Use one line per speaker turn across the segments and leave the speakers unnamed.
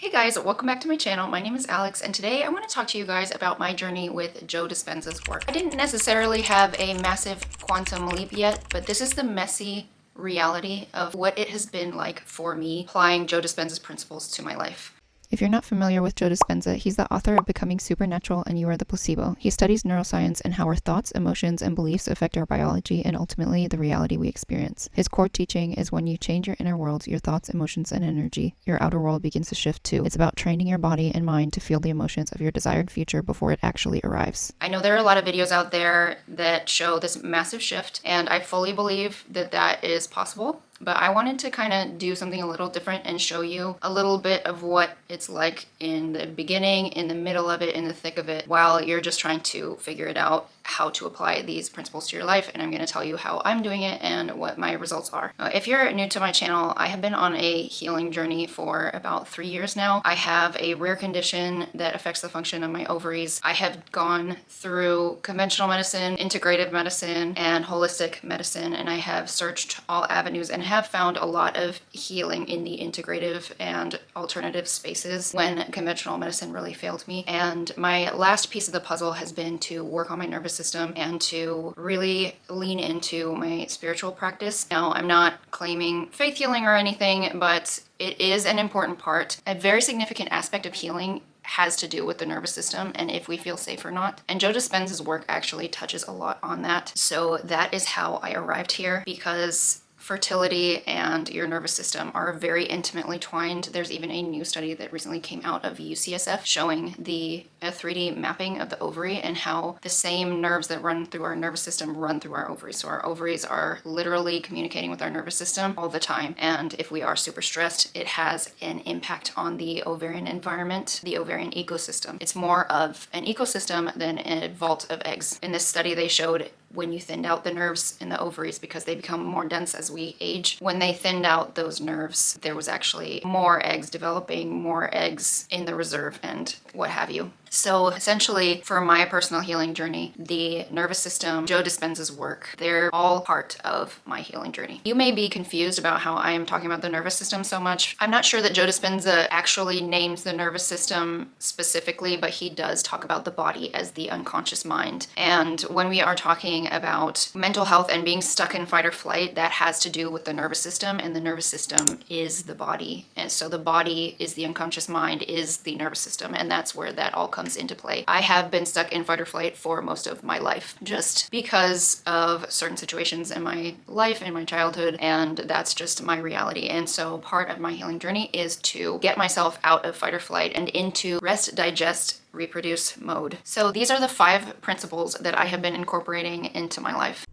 Hey guys, welcome back to my channel. My name is Alex, and today I want to talk to you guys about my journey with Joe Dispenza's work. I didn't necessarily have a massive quantum leap yet, but this is the messy reality of what it has been like for me applying Joe Dispenza's principles to my life.
If you're not familiar with Joe Dispenza, he's the author of Becoming Supernatural and You Are the Placebo. He studies neuroscience and how our thoughts, emotions, and beliefs affect our biology and ultimately the reality we experience. His core teaching is when you change your inner world, your thoughts, emotions, and energy, your outer world begins to shift too. It's about training your body and mind to feel the emotions of your desired future before it actually arrives.
I know there are a lot of videos out there that show this massive shift, and I fully believe that that is possible. But I wanted to kind of do something a little different and show you a little bit of what it's like in the beginning, in the middle of it, in the thick of it, while you're just trying to figure it out how to apply these principles to your life. And I'm going to tell you how I'm doing it and what my results are. If you're new to my channel, I have been on a healing journey for about 3 years now. I have a rare condition that affects the function of my ovaries. I have gone through conventional medicine, integrative medicine, and holistic medicine, and I have searched all avenues and have found a lot of healing in the integrative and alternative spaces when conventional medicine really failed me. And my last piece of the puzzle has been to work on my nervous system and to really lean into my spiritual practice. Now, I'm not claiming faith healing or anything, but it is an important part. A very significant aspect of healing has to do with the nervous system and if we feel safe or not. And Joe Dispenza's work actually touches a lot on that. So that is how I arrived here, because fertility and your nervous system are very intimately twined. There's even a new study that recently came out of UCSF showing the 3D mapping of the ovary and how the same nerves that run through our nervous system run through our ovaries. So our ovaries are literally communicating with our nervous system all the time. And if we are super stressed, it has an impact on the ovarian environment, the ovarian ecosystem. It's more of an ecosystem than a vault of eggs. In this study, they showed when you thinned out the nerves in the ovaries, because they become more dense as we age, when they thinned out those nerves, there was actually more eggs developing, more eggs in the reserve, and what have you. So essentially, for my personal healing journey, the nervous system, Joe Dispenza's work, they're all part of my healing journey. You may be confused about how I am talking about the nervous system so much. I'm not sure that Joe Dispenza actually names the nervous system specifically, but he does talk about the body as the unconscious mind. And when we are talking about mental health and being stuck in fight or flight, that has to do with the nervous system, and the nervous system is the body. And so the body is the unconscious mind, is the nervous system, and that's where that all comes into play. I have been stuck in fight or flight for most of my life, just because of certain situations in my life, in my childhood, and that's just my reality. And so part of my healing journey is to get myself out of fight or flight and into rest, digest, reproduce mode. So these are the 5 principles that I have been incorporating into my life.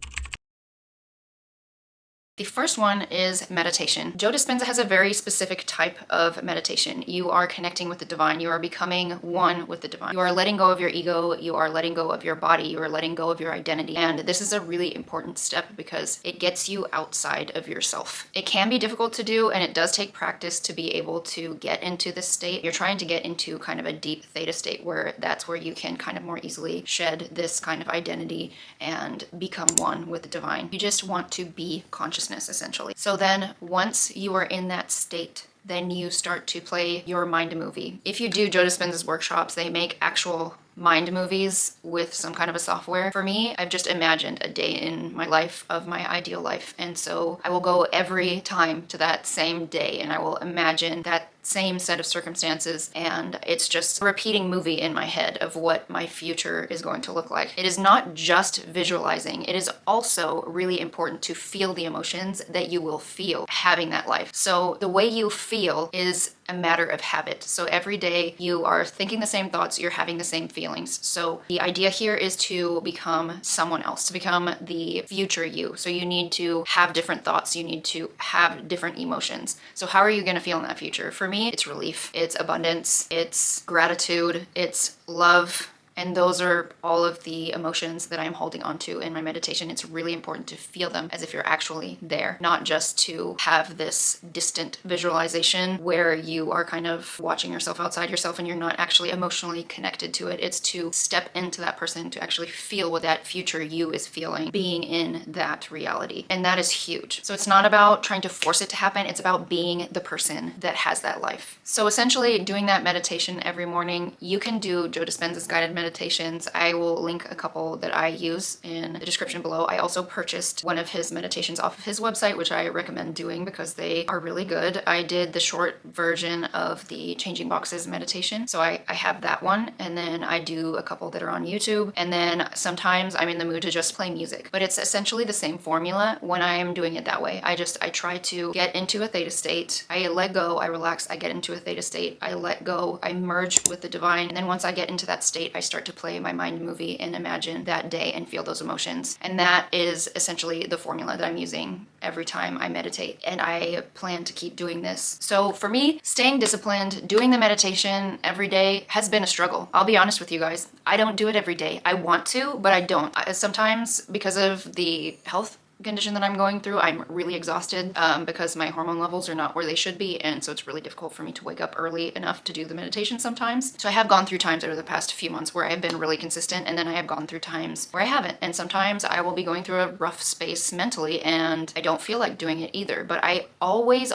The first one is meditation. Joe Dispenza has a very specific type of meditation. You are connecting with the divine. You are becoming one with the divine. You are letting go of your ego. You are letting go of your body. You are letting go of your identity. And this is a really important step because it gets you outside of yourself. It can be difficult to do, and it does take practice to be able to get into this state. You're trying to get into kind of a deep theta state where that's where you can kind of more easily shed this kind of identity and become one with the divine. You just want to be conscious, essentially. So then once you are in that state, then you start to play your mind movie. If you do Joe Dispenza's workshops, they make actual mind movies with some kind of a software. For me, I've just imagined a day in my life of my ideal life. And so I will go every time to that same day and I will imagine that same set of circumstances, and it's just a repeating movie in my head of what my future is going to look like. It is not just visualizing, it is also really important to feel the emotions that you will feel having that life. So the way you feel is a matter of habit. So every day you are thinking the same thoughts, you're having the same feelings. So the idea here is to become someone else, to become the future you. So you need to have different thoughts, you need to have different emotions. So how are you going to feel in that future? For me, it's relief, it's abundance, it's gratitude, it's love, And those are all of the emotions that I'm holding on to in my meditation. It's really important to feel them as if you're actually there, not just to have this distant visualization where you are kind of watching yourself outside yourself and you're not actually emotionally connected to it. It's to step into that person, to actually feel what that future you is feeling, being in that reality. And that is huge. So it's not about trying to force it to happen. It's about being the person that has that life. So essentially doing that meditation every morning, you can do Joe Dispenza's guided meditations. I will link a couple that I use in the description below. I also purchased one of his meditations off of his website, which I recommend doing because they are really good. I did the short version of the Changing Boxes meditation. So I have that one. And then I do a couple that are on YouTube. And then sometimes I'm in the mood to just play music. But it's essentially the same formula when I am doing it that way. I try to get into a theta state. I let go, I relax, I get into a theta state. I let go, I merge with the divine. And then once I get into that state, I start to play my mind movie and imagine that day and feel those emotions. And that is essentially the formula that I'm using every time I meditate. And I plan to keep doing this. So for me, staying disciplined, doing the meditation every day has been a struggle. I'll be honest with you guys. I don't do it every day. I want to, but I don't. Sometimes because of the health condition that I'm going through, I'm really exhausted because my hormone levels are not where they should be, and so it's really difficult for me to wake up early enough to do the meditation sometimes. So I have gone through times over the past few months where I have been really consistent, and then I have gone through times where I haven't, and sometimes I will be going through a rough space mentally and I don't feel like doing it either. But I always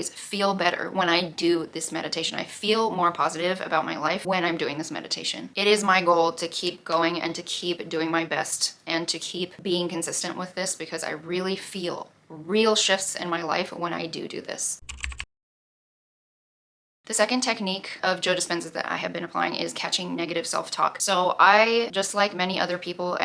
feel better when I do this meditation. I feel more positive about my life when I'm doing this meditation. It is my goal to keep going and to keep doing my best and to keep being consistent with this, because I really feel real shifts in my life when I do this. The second technique of Joe Dispenza that I have been applying is catching negative self-talk. So I, just like many other people,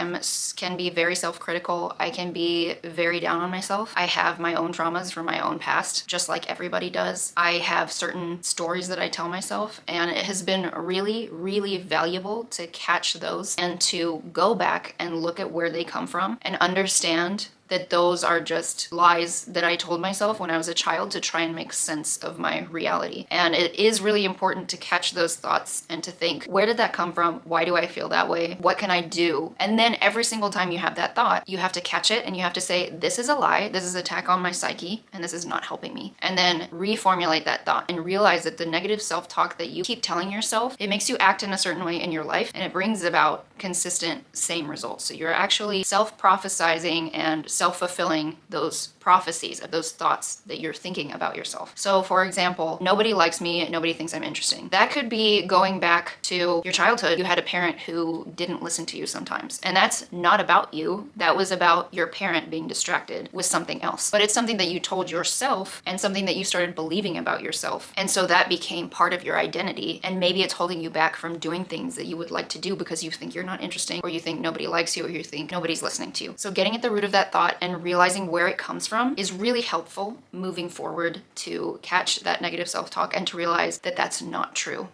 can be very self-critical. I can be very down on myself. I have my own traumas from my own past, just like everybody does. I have certain stories that I tell myself, and it has been really valuable to catch those and to go back and look at where they come from and understand that those are just lies that I told myself when I was a child to try and make sense of my reality. And it is really important to catch those thoughts and to think, where did that come from? Why do I feel that way? What can I do? And then every single time you have that thought, you have to catch it and you have to say, this is a lie, this is an attack on my psyche, and this is not helping me. And then reformulate that thought and realize that the negative self-talk that you keep telling yourself, it makes you act in a certain way in your life, and it brings about consistent same results. So you're actually self-prophesizing and self-fulfilling those prophecies of those thoughts that you're thinking about yourself. So for example, nobody likes me, nobody thinks I'm interesting. That could be going back to your childhood. You had a parent who didn't listen to you sometimes. And that's not about you. That was about your parent being distracted with something else. But it's something that you told yourself and something that you started believing about yourself. And so that became part of your identity. And maybe it's holding you back from doing things that you would like to do because you think you're not interesting, or you think nobody likes you, or you think nobody's listening to you. So getting at the root of that thought and realizing where it comes from is really helpful moving forward to catch that negative self-talk and to realize that that's not true.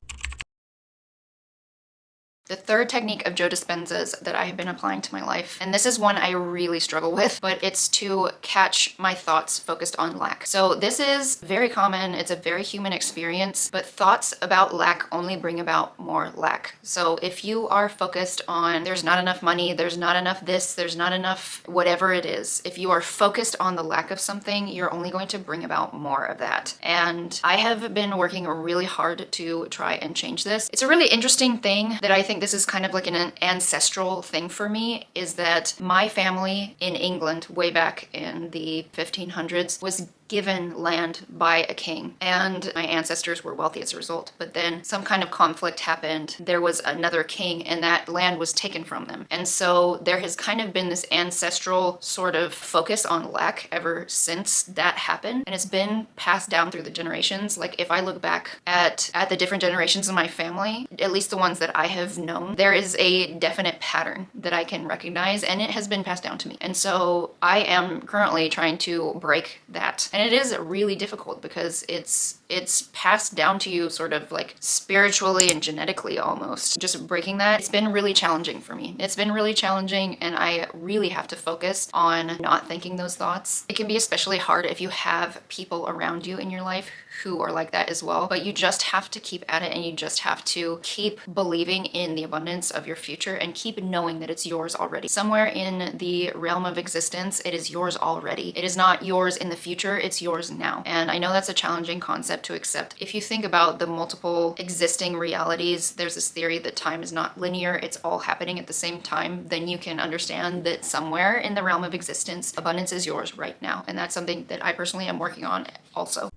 The third technique of Joe Dispenza's that I have been applying to my life, and this is one I really struggle with, but it's to catch my thoughts focused on lack. So this is very common, it's a very human experience, but thoughts about lack only bring about more lack. So if you are focused on there's not enough money, there's not enough this, there's not enough whatever it is, if you are focused on the lack of something, you're only going to bring about more of that. And I have been working really hard to try and change this. It's a really interesting thing that I think this is kind of like an ancestral thing for me, is that my family in England way back in the 1500s was given land by a king, and my ancestors were wealthy as a result. But then some kind of conflict happened. There was another king and that land was taken from them. And so there has kind of been this ancestral sort of focus on lack ever since that happened. And it's been passed down through the generations. Like if I look back at the different generations in my family, at least the ones that I have known, there is a definite pattern that I can recognize, and it has been passed down to me. And so I am currently trying to break that. And And it is really difficult because it's passed down to you sort of like spiritually and genetically almost. Just breaking that, it's been really challenging for me. It's been really challenging, and I really have to focus on not thinking those thoughts. It can be especially hard if you have people around you in your life who are like that as well, but you just have to keep at it, and you just have to keep believing in the abundance of your future and keep knowing that it's yours already. Somewhere in the realm of existence, it is yours already. It is not yours in the future, it's yours now. And I know that's a challenging concept to accept. If you think about the multiple existing realities, there's this theory that time is not linear, it's all happening at the same time, then you can understand that somewhere in the realm of existence, abundance is yours right now. And that's something that I personally am working on also.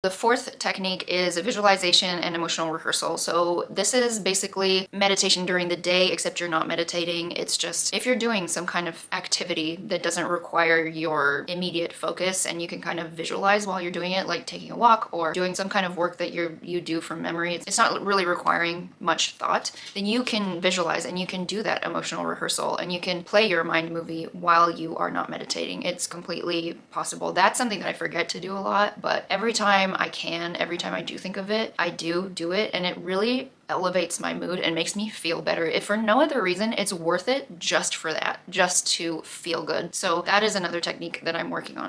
The fourth technique is visualization and emotional rehearsal. So this is basically meditation during the day, except you're not meditating. It's just if you're doing some kind of activity that doesn't require your immediate focus and you can kind of visualize while you're doing it, like taking a walk or doing some kind of work that you do from memory. It's not really requiring much thought. Then you can visualize and you can do that emotional rehearsal and you can play your mind movie while you are not meditating. It's completely possible. That's something that I forget to do a lot, but every time every time I do think of it, I do it, and it really elevates my mood and makes me feel better. If for no other reason, it's worth it just for that, just to feel good. So that is another technique that I'm working on.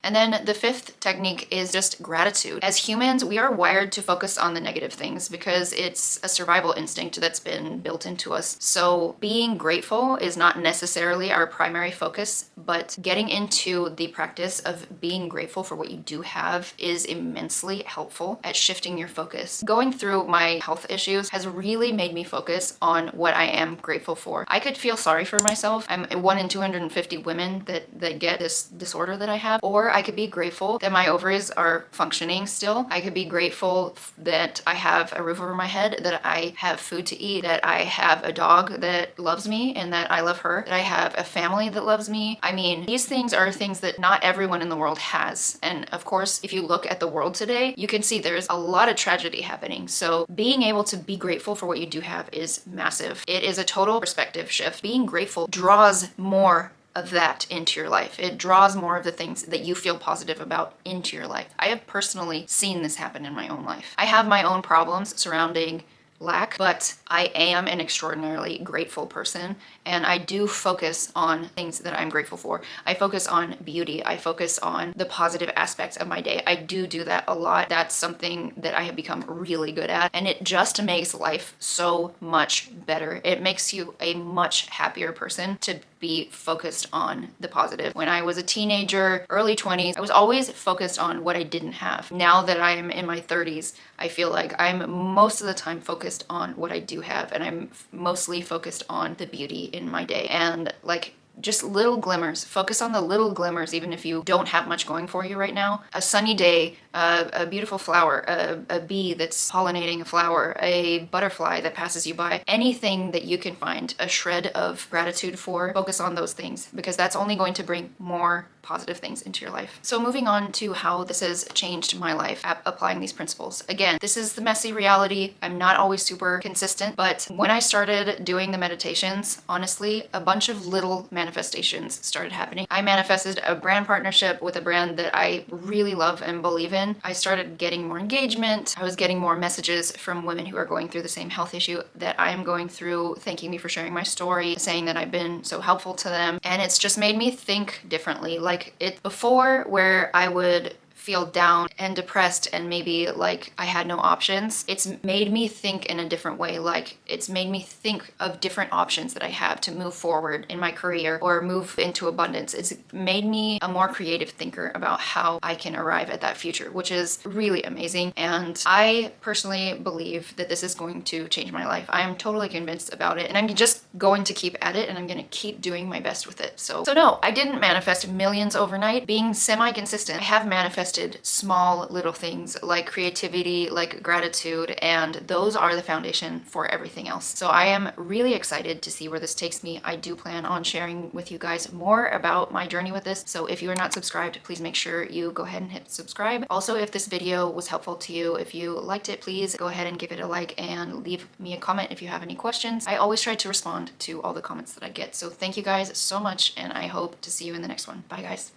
And then the fifth technique is just gratitude. As humans, we are wired to focus on the negative things because it's a survival instinct that's been built into us. So being grateful is not necessarily our primary focus, but getting into the practice of being grateful for what you do have is immensely helpful at shifting your focus. Going through my health issues has really made me focus on what I am grateful for. I could feel sorry for myself. I'm 1 in 250 women that get this disorder that I have, or I could be grateful that my ovaries are functioning still. I could be grateful that I have a roof over my head, that I have food to eat, that I have a dog that loves me and that I love her, that I have a family that loves me. I mean, these things are things that not everyone in the world has. And of course, if you look at the world today, you can see there's a lot of tragedy happening. So being able to be grateful for what you do have is massive. It is a total perspective shift. Being grateful draws more of that into your life. It draws more of the things that you feel positive about into your life. I have personally seen this happen in my own life. I have my own problems surrounding lack, but I am an extraordinarily grateful person, and I do focus on things that I'm grateful for. I focus on beauty. I focus on the positive aspects of my day. I do that a lot. That's something that I have become really good at, and it just makes life so much better. It makes you a much happier person to be focused on the positive. When I was a teenager, early 20s, I was always focused on what I didn't have. Now that I'm in my 30s, I feel like I'm most of the time focused on what I do have, and I'm mostly focused on the beauty in my day. And like just little glimmers. Focus on the little glimmers, even if you don't have much going for you right now. A sunny day, a beautiful flower, a bee that's pollinating a flower, a butterfly that passes you by. Anything that you can find a shred of gratitude for, focus on those things, because that's only going to bring more positive things into your life. So moving on to how this has changed my life, applying these principles. Again, this is the messy reality. I'm not always super consistent, but when I started doing the meditations, honestly, a bunch of little manifestations started happening. I manifested a brand partnership with a brand that I really love and believe in. I started getting more engagement. I was getting more messages from women who are going through the same health issue that I am going through, thanking me for sharing my story, saying that I've been so helpful to them. And it's just made me think differently. Like it before, where I would feel down and depressed and maybe like I had no options, it's made me think in a different way. Like it's made me think of different options that I have to move forward in my career or move into abundance. It's made me a more creative thinker about how I can arrive at that future, which is really amazing. And I personally believe that this is going to change my life. I am totally convinced about it, and I'm just going to keep at it, and I'm going to keep doing my best with it. So no, I didn't manifest millions overnight. Being semi-consistent, I have manifested manifested small little things like creativity, like gratitude, and those are the foundation for everything else. So I am really excited to see where this takes me. I do plan on sharing with you guys more about my journey with this. So if you are not subscribed, please make sure you go ahead and hit subscribe. Also, if this video was helpful to you, if you liked it, please go ahead and give it a like and leave me a comment if you have any questions. I always try to respond to all the comments that I get. So thank you guys so much, and I hope to see you in the next one. Bye guys.